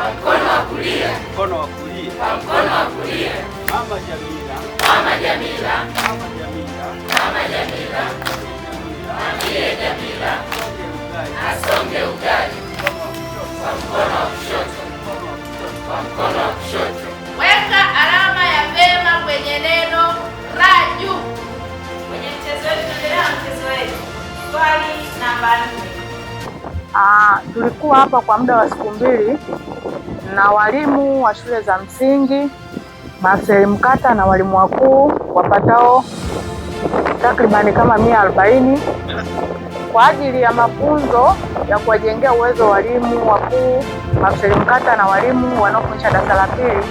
mkono wa kulia, mkono wa kulia, mkono wa kulia. Mama Jamila, Mama Jamila, Mama Jamila, Mama Jamila, Mwambie Jamila asonge ugali kwa mkono wa kushoto, kwa mkono wa kushoto. Weka alama ya vema kwenye neno raju. Kwenye mchezo wetu, tunaendelea na mchezo wetu. Swali namba 4. Tulikuwa hapa kwa muda wa siku 2 na walimu wa shule za msingi Marcel Mkata na walimu wakuu wapatao takribani kama 140 kwa ajili ya mafunzo ya kuwajengea uwezo walimu wakuu Marcel Mkata na walimu wanaofundisha darasa la 2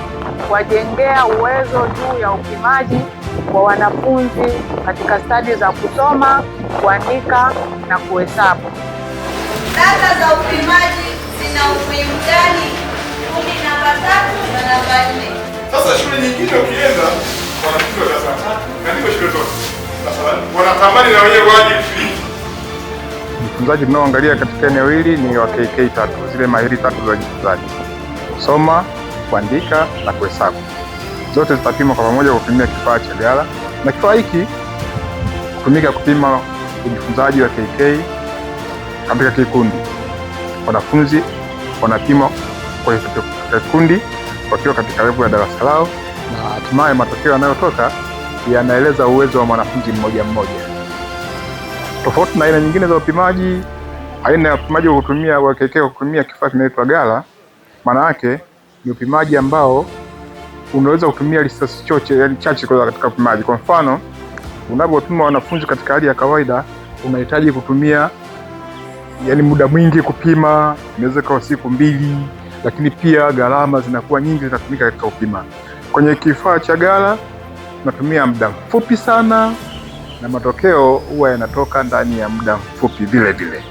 kuwajengea uwezo juu ya upimaji wa wanafunzi katika stadi za kusoma, kuandika na kuhesabu. Data za upimaji zina umuhimu gani? Kundi namba 3 na namba 4. Sasa shule nyingine ukienda wanafunzi wa darasa la 3 na ndio shule zote wanatamani na wenyewe waje free. Mfunzaji tunaoangalia katika eneo hili ni wa KK 3, zile mahiri 3 za ujifunzaji: kusoma, kuandika na kuhesabu. Zote zitapimwa kwa pamoja kwa kutumia kifaa cha gala, na kifaa hiki kutumika kupima ujifunzaji wa KK katika kikundi. Wanafunzi wanapimwa kwa kikundi wakiwa katika level ya darasa lao, na hatimaye matokeo yanayotoka yanaeleza uwezo wa mwanafunzi mmoja mmoja. Tofauti na aina nyingine za upimaji, aina ya upimaji wa kutumia kifaa kinaitwa gala, maana yake ni upimaji ambao unaweza kutumia risasi chache katika upimaji. Kwa mfano, unapopima wanafunzi katika hali ya kawaida unahitaji kutumia muda mwingi kupima, inaweza kuwa siku 2, lakini pia gharama zinakuwa nyingi zinatumika katika kupima. Kwenye kifaa cha gala tunatumia muda mfupi sana na matokeo huwa yanatoka ndani ya muda mfupi vile vile.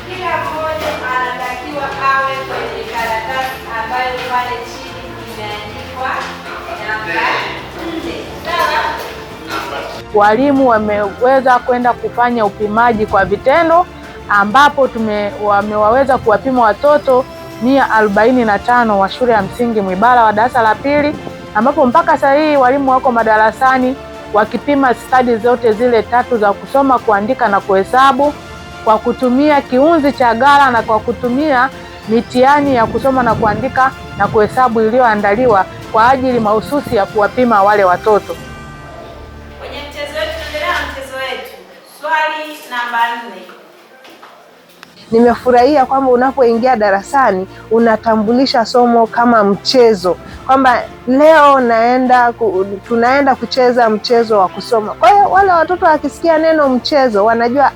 Kila mmoja anatakiwa awe kwenye karatasi ambayo pale chini imeandikwa namba 4. Sawa? Walimu wameweza kwenda kufanya upimaji kwa vitendo ambapo wamewaweza kuwapima watoto 145 wa shule ya msingi Mwibara wa darasa la 2, ambapo mpaka sasa hivi walimu wako madarasani wakipima stadi zote zile 3 za kusoma, kuandika na kuhesabu kwa kutumia kiunzi cha gala na kwa kutumia mitihani ya kusoma na kuandika na kuhesabu iliyoandaliwa kwa ajili mahususi ya kuwapima wale watoto. Kwenye mchezo wetu, tunaendelea na mchezo wetu. Swali namba 4. Nimefurahia kwamba unapoingia darasani unatambulisha somo kama mchezo, kwamba leo tunaenda kucheza mchezo wa kusoma. Kwa hiyo wale watoto wakisikia neno mchezo wanajua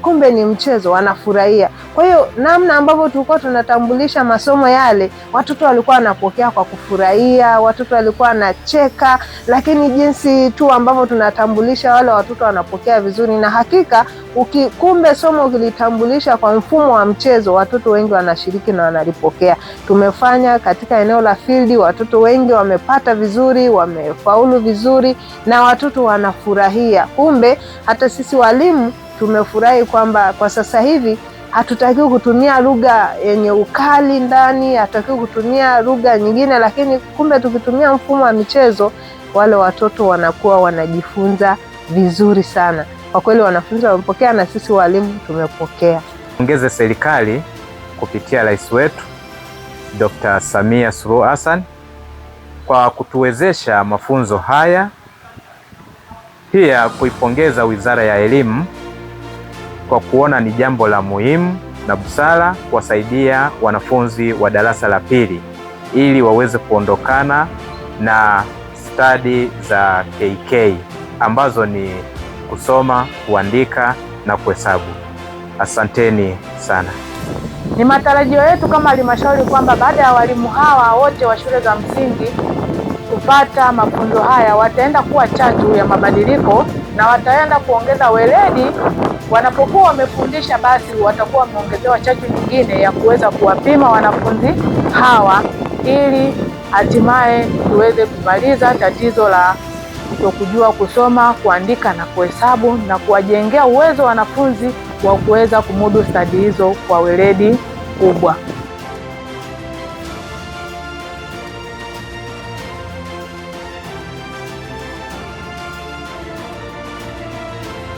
kumbe ni mchezo, wanafurahia. Kwa hiyo namna ambavyo tulikuwa tunatambulisha masomo yale, watoto walikuwa wanapokea kwa kufurahia, watoto walikuwa wanacheka, lakini jinsi tu ambavyo tunatambulisha wale watoto wanapokea vizuri, na hakika kumbe somo ukilitambulisha kwa mfumo wa mchezo, watoto wengi wanashiriki na wanalipokea. Tumefanya katika eneo la field, watoto wengi wamepata vizuri, wamefaulu vizuri na watoto wanafurahia. Kumbe hata sisi walimu tumefurahi kwamba kwa sasa hivi hatutakiwi kutumia lugha yenye ukali ndani, hatutakiwi kutumia lugha nyingine, lakini kumbe tukitumia mfumo wa michezo wale watoto wanakuwa wanajifunza vizuri sana. Kwa kweli wanafunzi wamepokea na sisi walimu tumepokea. Ongeze serikali kupitia rais wetu Dr. Samia Suluhu Hassan kwa kutuwezesha mafunzo haya, pia kuipongeza Wizara ya Elimu kwa kuona ni jambo la muhimu na busara kuwasaidia wanafunzi wa darasa la 2 ili waweze kuondokana na stadi za KK ambazo ni kusoma, kuandika na kuhesabu. Asanteni sana. Ni matarajio yetu kama halmashauri kwamba baada ya walimu hawa wote wa shule za msingi kupata mafunzo haya wataenda kuwa chachu ya mabadiliko na wataenda kuongeza weledi. Wanapokuwa wamefundisha, basi watakuwa wameongezewa chachu nyingine ya kuweza kuwapima wanafunzi hawa ili hatimaye tuweze kumaliza tatizo la kutokujua kusoma, kuandika na kuhesabu na kuwajengea uwezo wanafunzi wa kuweza kumudu stadi hizo kwa weledi kubwa.